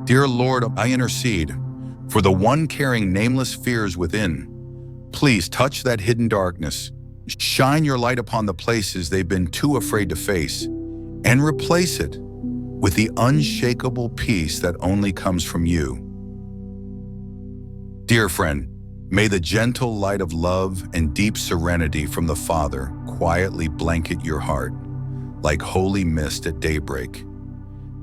Dear Lord, I intercede for the one carrying nameless fears within. Please touch that hidden darkness. Shine your light upon the places they've been too afraid to face, and replace it with the unshakable peace that only comes from you. Dear friend, may the gentle light of love and deep serenity from the Father quietly blanket your heart like holy mist at daybreak.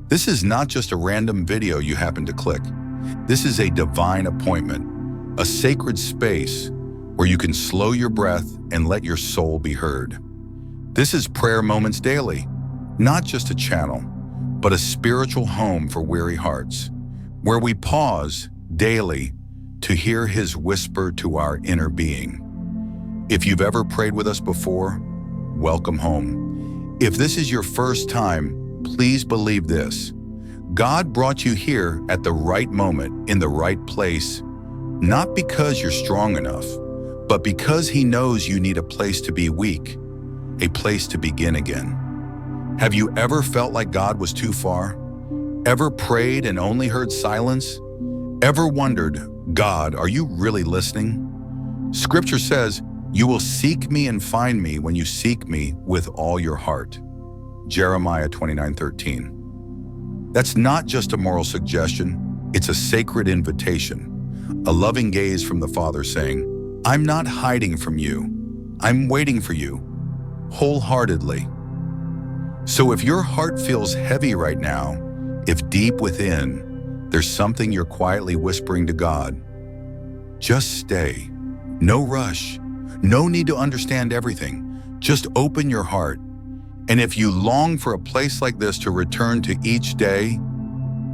This is not just a random video you happen to click. This is a divine appointment, a sacred space where you can slow your breath and let your soul be heard. This is Prayer Moments Daily, not just a channel, but a spiritual home for weary hearts, where we pause daily to hear His whisper to our inner being. If you've ever prayed with us before, welcome home. If this is your first time, please believe this. God brought you here at the right moment, in the right place, not because you're strong enough, but because He knows you need a place to be weak, a place to begin again. Have you ever felt like God was too far? Ever prayed and only heard silence? Ever wondered, God, are you really listening? Scripture says, you will seek me and find me when you seek me with all your heart. Jeremiah 29:13. That's not just a moral suggestion, it's a sacred invitation, a loving gaze from the Father saying, I'm not hiding from you, I'm waiting for you, wholeheartedly. So if your heart feels heavy right now, if deep within, there's something you're quietly whispering to God, just stay. No rush, no need to understand everything. Just open your heart. And if you long for a place like this to return to each day,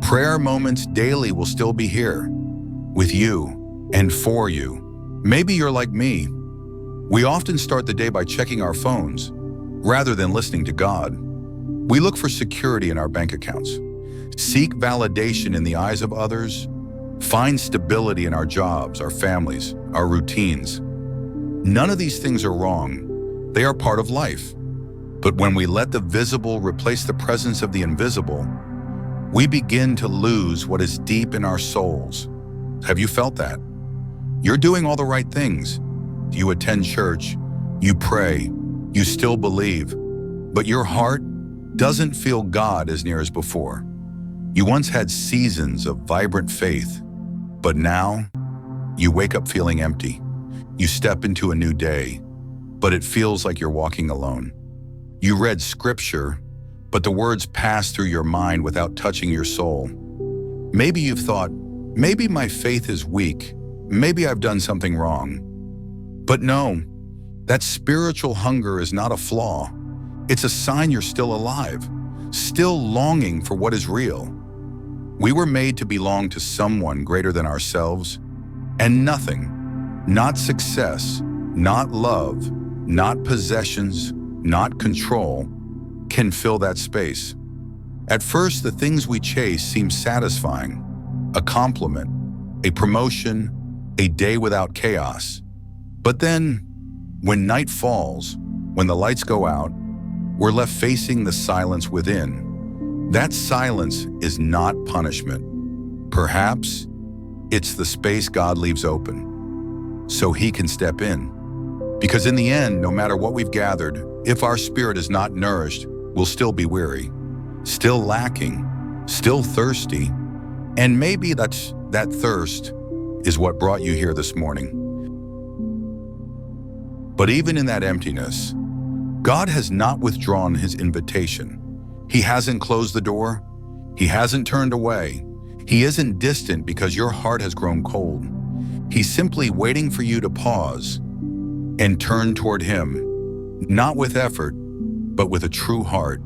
Prayer Moments Daily will still be here, with you and for you. Maybe you're like me. We often start the day by checking our phones, rather than listening to God. We look for security in our bank accounts, seek validation in the eyes of others, find stability in our jobs, our families, our routines. None of these things are wrong. They are part of life. But when we let the visible replace the presence of the invisible, we begin to lose what is deep in our souls. Have you felt that? You're doing all the right things. You attend church, you pray, you still believe, but your heart doesn't feel God as near as before. You once had seasons of vibrant faith, but now you wake up feeling empty. You step into a new day, but it feels like you're walking alone. You read scripture, but the words pass through your mind without touching your soul. Maybe you've thought, maybe my faith is weak, maybe I've done something wrong. But no, that spiritual hunger is not a flaw. It's a sign you're still alive, still longing for what is real. We were made to belong to someone greater than ourselves, and nothing, not success, not love, not possessions, not control, can fill that space. At first, the things we chase seem satisfying, a compliment, a promotion, a day without chaos. But then, when night falls, when the lights go out, we're left facing the silence within. That silence is not punishment. Perhaps it's the space God leaves open, so He can step in. Because in the end, no matter what we've gathered, if our spirit is not nourished, we'll still be weary, still lacking, still thirsty, and maybe that thirst is what brought you here this morning. But even in that emptiness, God has not withdrawn His invitation. He hasn't closed the door. He hasn't turned away. He isn't distant because your heart has grown cold. He's simply waiting for you to pause and turn toward Him, not with effort, but with a true heart,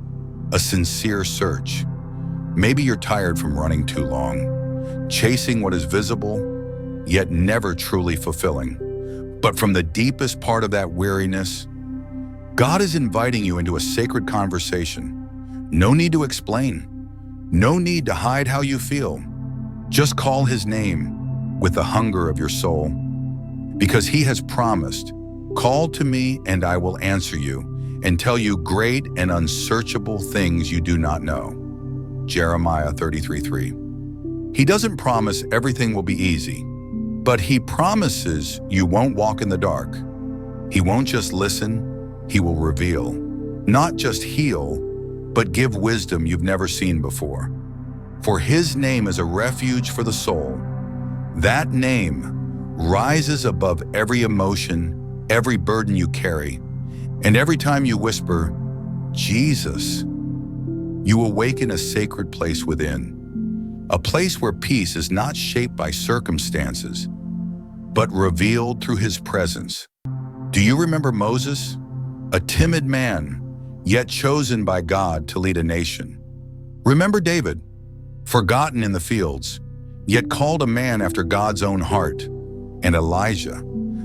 a sincere search. Maybe you're tired from running too long, chasing what is visible, yet never truly fulfilling. But from the deepest part of that weariness, God is inviting you into a sacred conversation. No need to explain. No need to hide how you feel. Just call His name with the hunger of your soul. Because He has promised, call to me and I will answer you and tell you great and unsearchable things you do not know. Jeremiah 33:3. He doesn't promise everything will be easy, but he promises you won't walk in the dark. He won't just listen, he will reveal. Not just heal, but give wisdom you've never seen before. For his name is a refuge for the soul. That name rises above every emotion, every burden you carry, and every time you whisper, Jesus, you awaken a sacred place within. A place where peace is not shaped by circumstances, but revealed through his presence. Do you remember Moses? A timid man, yet chosen by God to lead a nation. Remember David? Forgotten in the fields, yet called a man after God's own heart. And Elijah,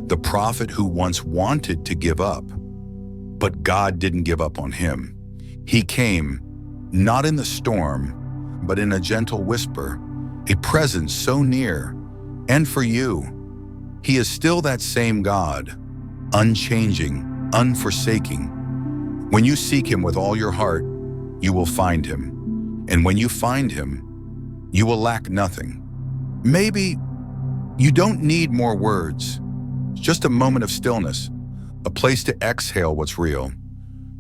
the prophet who once wanted to give up. But God didn't give up on him. He came, not in the storm, but in a gentle whisper, a presence so near. And for you, he is still that same God, unchanging, unforsaking. When you seek him with all your heart, you will find him. And when you find him, you will lack nothing. Maybe you don't need more words, just a moment of stillness, a place to exhale what's real.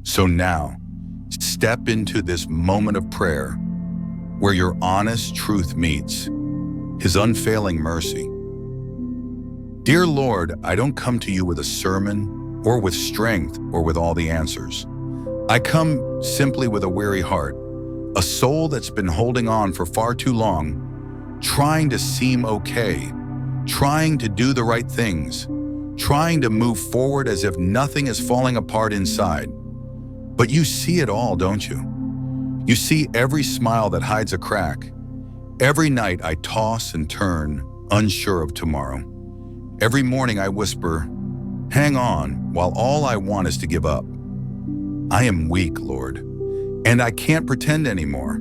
So now, step into this moment of prayer where your honest truth meets his unfailing mercy. Dear Lord, I don't come to you with a sermon or with strength or with all the answers. I come simply with a weary heart, a soul that's been holding on for far too long, trying to seem okay, trying to do the right things, trying to move forward as if nothing is falling apart inside. But you see it all, don't you? You see every smile that hides a crack. Every night I toss and turn, unsure of tomorrow. Every morning I whisper, hang on, while all I want is to give up. I am weak, Lord, and I can't pretend anymore.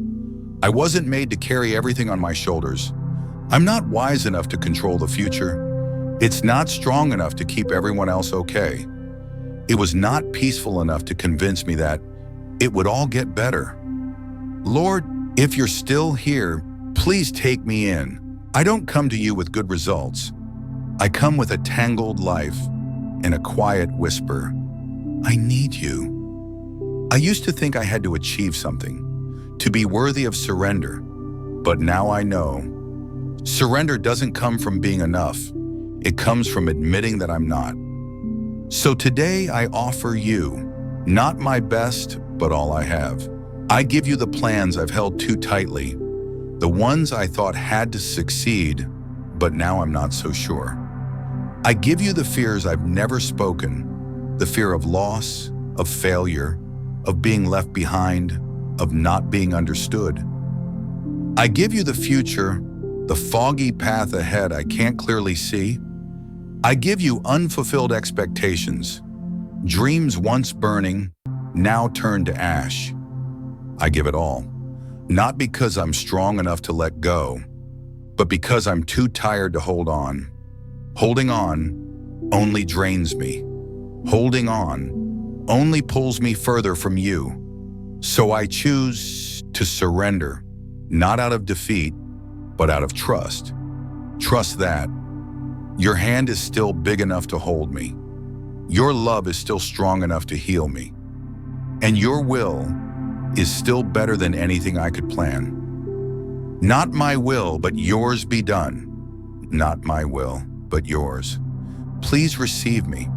I wasn't made to carry everything on my shoulders. I'm not wise enough to control the future. It's not strong enough to keep everyone else okay. It was not peaceful enough to convince me that it would all get better. Lord, if you're still here, please take me in. I don't come to you with good results. I come with a tangled life and a quiet whisper. I need you. I used to think I had to achieve something, to be worthy of surrender. But now I know, surrender doesn't come from being enough. It comes from admitting that I'm not. So today I offer you, not my best, but all I have. I give you the plans I've held too tightly, the ones I thought had to succeed, but now I'm not so sure. I give you the fears I've never spoken, the fear of loss, of failure, of being left behind, of not being understood. I give you the future, the foggy path ahead I can't clearly see. I give you unfulfilled expectations, dreams once burning, now turned to ash. I give it all, not because I'm strong enough to let go, but because I'm too tired to hold on. Holding on only drains me. Holding on only pulls me further from you. So I choose to surrender, not out of defeat, but out of trust. Trust that your hand is still big enough to hold me. Your love is still strong enough to heal me. And your will is still better than anything I could plan. Not my will, but yours be done. Not my will, but yours. Please receive me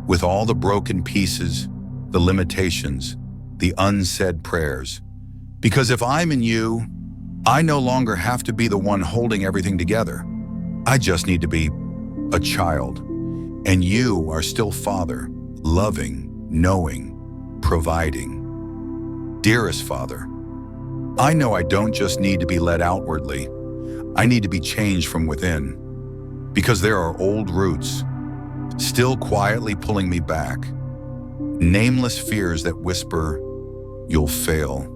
with all the broken pieces, the limitations, the unsaid prayers. Because if I'm in you, I no longer have to be the one holding everything together. I just need to be a child. And you are still Father, loving, knowing, providing. Dearest Father, I know I don't just need to be led outwardly. I need to be changed from within. Because there are old roots, still quietly pulling me back. Nameless fears that whisper, you'll fail.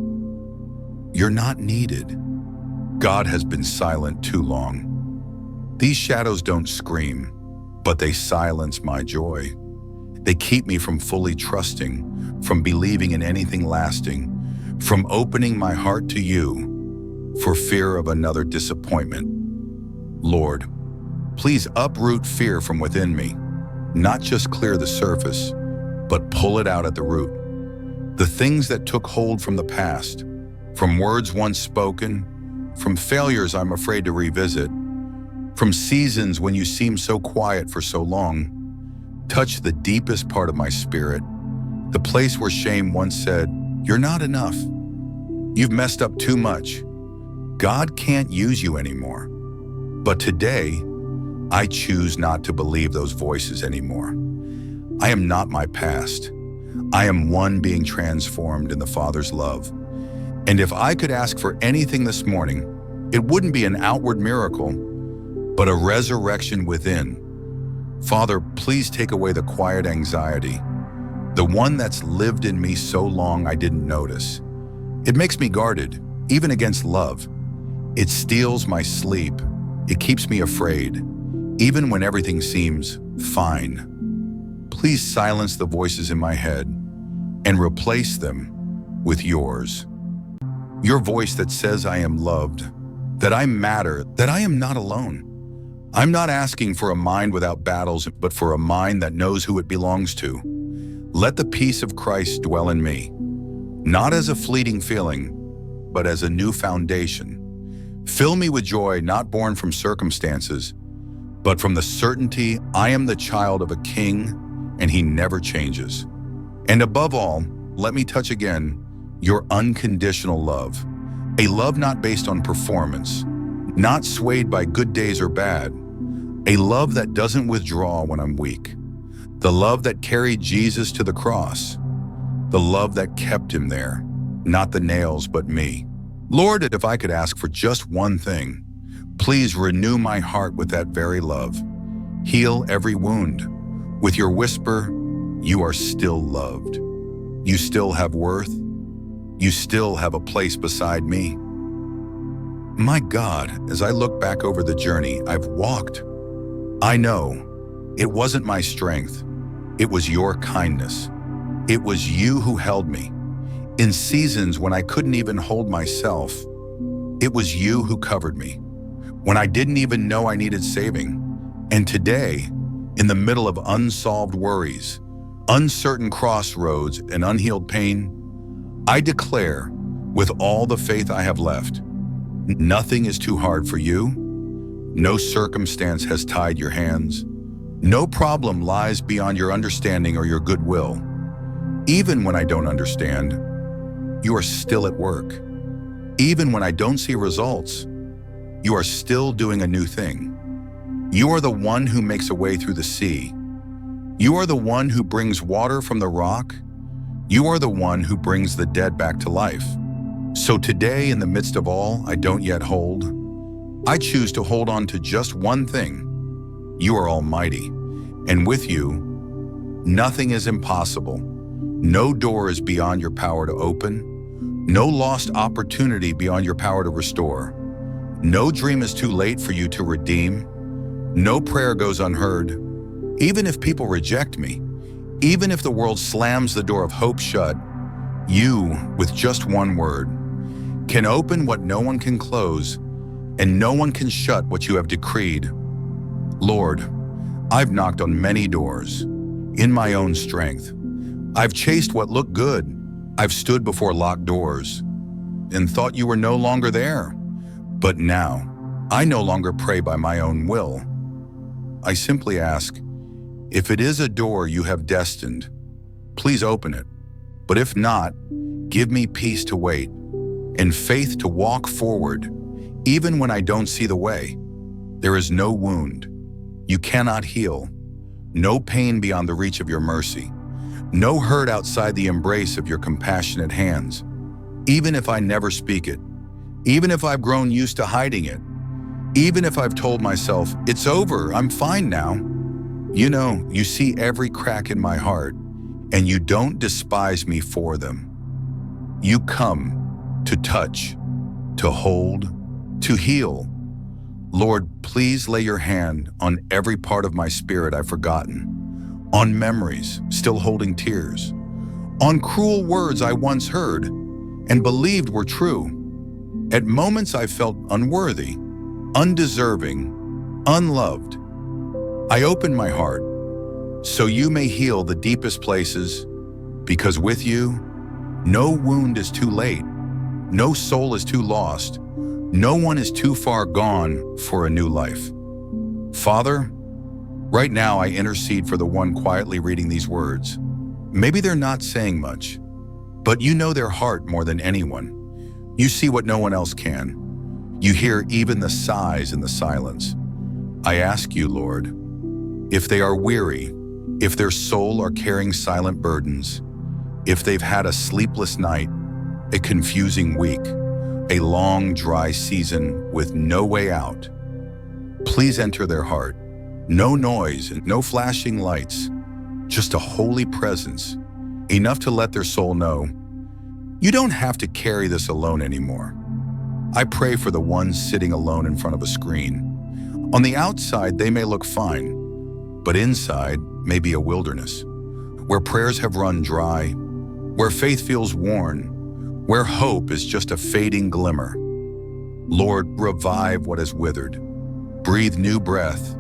You're not needed. God has been silent too long. These shadows don't scream, but they silence my joy. They keep me from fully trusting, from believing in anything lasting, from opening my heart to you for fear of another disappointment. Lord, please uproot fear from within me, not just clear the surface, but pull it out at the root. The things that took hold from the past, from words once spoken, from failures I'm afraid to revisit, from seasons when you seemed so quiet for so long, touch the deepest part of my spirit, the place where shame once said, "You're not enough. You've messed up too much. God can't use you anymore." But today, I choose not to believe those voices anymore. I am not my past. I am one being transformed in the Father's love. And if I could ask for anything this morning, it wouldn't be an outward miracle, but a resurrection within. Father, please take away the quiet anxiety, the one that's lived in me so long I didn't notice. It makes me guarded, even against love. It steals my sleep. It keeps me afraid, even when everything seems fine. Please silence the voices in my head and replace them with yours. Your voice that says I am loved, that I matter, that I am not alone. I'm not asking for a mind without battles, but for a mind that knows who it belongs to. Let the peace of Christ dwell in me, not as a fleeting feeling, but as a new foundation. Fill me with joy not born from circumstances, but from the certainty I am the child of a king and he never changes. And above all, let me touch again your unconditional love, a love not based on performance, not swayed by good days or bad, a love that doesn't withdraw when I'm weak, the love that carried Jesus to the cross, the love that kept him there, not the nails but me. Lord, if I could ask for just one thing, please renew my heart with that very love. Heal every wound. With your whisper, you are still loved. You still have worth. You still have a place beside me. My God, as I look back over the journey I've walked, I know it wasn't my strength. It was your kindness. It was you who held me. In seasons when I couldn't even hold myself, it was you who covered me. When I didn't even know I needed saving. And today, in the middle of unsolved worries, uncertain crossroads, and unhealed pain, I declare, with all the faith I have left, nothing is too hard for you. No circumstance has tied your hands. No problem lies beyond your understanding or your goodwill. Even when I don't understand, you are still at work. Even when I don't see results, you are still doing a new thing. You are the one who makes a way through the sea. You are the one who brings water from the rock. You are the one who brings the dead back to life. So today, in the midst of all I don't yet hold, I choose to hold on to just one thing. You are almighty, and with you, nothing is impossible. No door is beyond your power to open. No lost opportunity beyond your power to restore. No dream is too late for you to redeem. No prayer goes unheard. Even if people reject me, even if the world slams the door of hope shut, you, with just one word, can open what no one can close, and no one can shut what you have decreed. Lord, I've knocked on many doors, in my own strength. I've chased what looked good. I've stood before locked doors, and thought you were no longer there. But now, I no longer pray by my own will. I simply ask, if it is a door you have destined, please open it. But if not, give me peace to wait and faith to walk forward, even when I don't see the way. There is no wound you cannot heal, no pain beyond the reach of your mercy, no hurt outside the embrace of your compassionate hands. Even if I never speak it, even if I've grown used to hiding it, even if I've told myself, it's over, I'm fine now. You know, you see every crack in my heart, and you don't despise me for them. You come to touch, to hold, to heal. Lord, please lay your hand on every part of my spirit I've forgotten, on memories still holding tears, on cruel words I once heard and believed were true. At moments I felt unworthy, undeserving, unloved. I open my heart so you may heal the deepest places, because with you, no wound is too late, no soul is too lost, no one is too far gone for a new life. Father, right now I intercede for the one quietly reading these words. Maybe they're not saying much, but you know their heart more than anyone. You see what no one else can. You hear even the sighs in the silence. I ask you, Lord, if they are weary, if their soul are carrying silent burdens, if they've had a sleepless night, a confusing week, a long dry season with no way out, please enter their heart. No noise and no flashing lights, just a holy presence, enough to let their soul know, you don't have to carry this alone anymore. I pray for the ones sitting alone in front of a screen. On the outside, they may look fine, but inside may be a wilderness, where prayers have run dry, where faith feels worn, where hope is just a fading glimmer. Lord, revive what has withered. Breathe new breath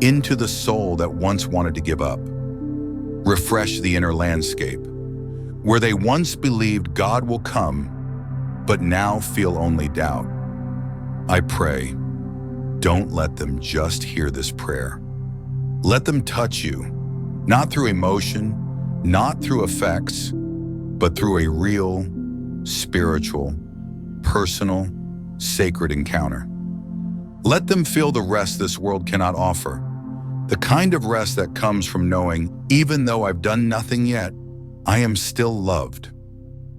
into the soul that once wanted to give up. Refresh the inner landscape, where they once believed God will come, but now feel only doubt. I pray, don't let them just hear this prayer. Let them touch you, not through emotion, not through effects, but through a real, spiritual, personal, sacred encounter. Let them feel the rest this world cannot offer, the kind of rest that comes from knowing, even though I've done nothing yet, I am still loved.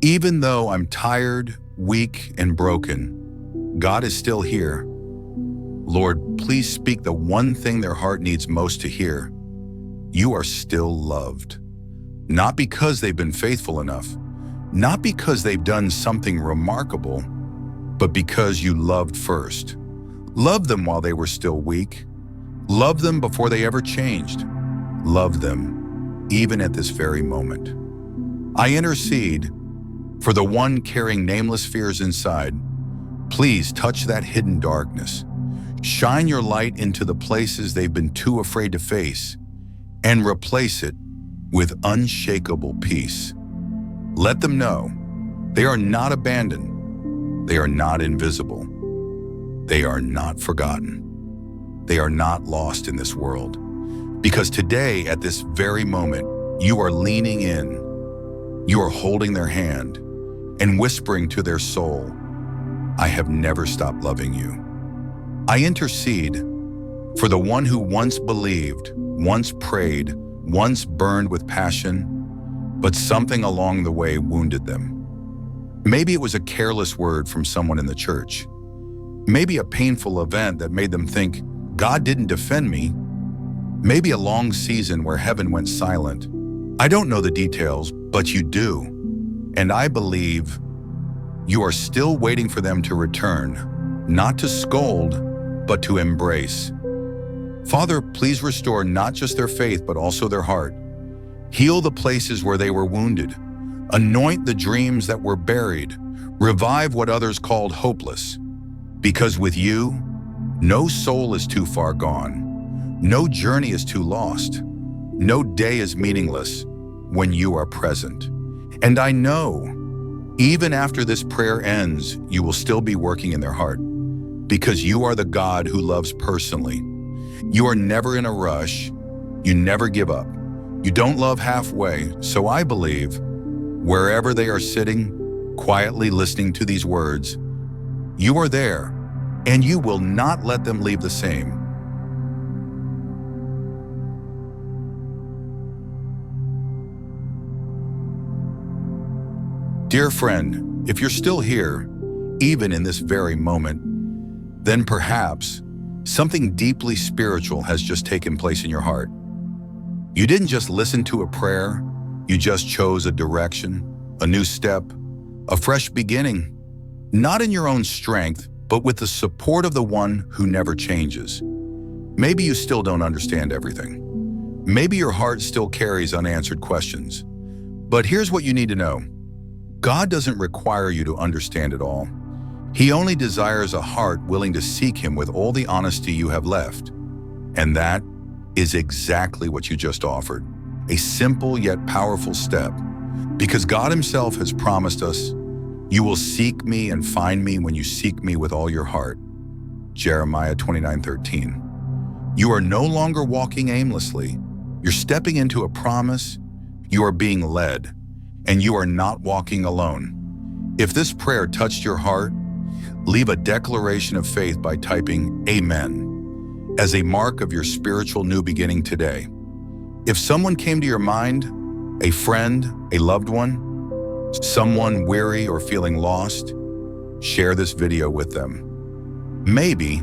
Even though I'm tired, weak, and broken, God is still here. Lord, please speak the one thing their heart needs most to hear. You are still loved. Not because they've been faithful enough, not because they've done something remarkable, but because you loved first. Love them while they were still weak. Love them before they ever changed. Love them, even at this very moment. I intercede for the one carrying nameless fears inside. Please touch that hidden darkness. Shine your light into the places they've been too afraid to face, and replace it with unshakable peace. Let them know they are not abandoned. They are not invisible. They are not forgotten. They are not lost in this world. Because today, at this very moment, you are leaning in, you are holding their hand and whispering to their soul, I have never stopped loving you. I intercede for the one who once believed, once prayed, once burned with passion, but something along the way wounded them. Maybe it was a careless word from someone in the church. Maybe a painful event that made them think, God didn't defend me. Maybe a long season where heaven went silent. I don't know the details, but you do. And I believe you are still waiting for them to return, not to scold, but to embrace. Father, please restore not just their faith, but also their heart. Heal the places where they were wounded. Anoint the dreams that were buried. Revive what others called hopeless. Because with you, no soul is too far gone. No journey is too lost. No day is meaningless when you are present. And I know, even after this prayer ends, you will still be working in their heart, because you are the God who loves personally. You are never in a rush. You never give up. You don't love halfway. So I believe, wherever they are sitting, quietly listening to these words, you are there, and you will not let them leave the same. Dear friend, if you're still here, even in this very moment, then perhaps something deeply spiritual has just taken place in your heart. You didn't just listen to a prayer, you just chose a direction, a new step, a fresh beginning, not in your own strength, but with the support of the one who never changes. Maybe you still don't understand everything. Maybe your heart still carries unanswered questions. But here's what you need to know. God doesn't require you to understand it all. He only desires a heart willing to seek Him with all the honesty you have left. And that is exactly what you just offered. A simple yet powerful step. Because God Himself has promised us, "You will seek me and find me when you seek me with all your heart." Jeremiah 29:13. You are no longer walking aimlessly. You're stepping into a promise. You are being led, and you are not walking alone. If this prayer touched your heart, leave a declaration of faith by typing "Amen" as a mark of your spiritual new beginning today. If someone came to your mind, a friend, a loved one, someone weary or feeling lost, share this video with them. Maybe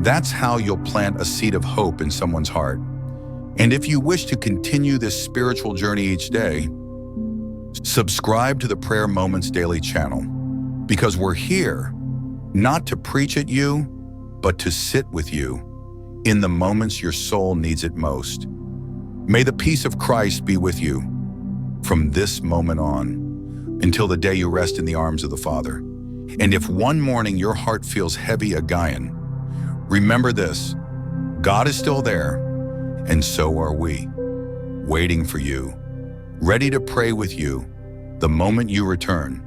that's how you'll plant a seed of hope in someone's heart. And if you wish to continue this spiritual journey each day, subscribe to the Prayer Moments Daily channel, because we're here not to preach at you, but to sit with you in the moments your soul needs it most. May the peace of Christ be with you from this moment on until the day you rest in the arms of the Father. And if one morning your heart feels heavy again, remember this: God is still there, and so are we, waiting for you, ready to pray with you the moment you return.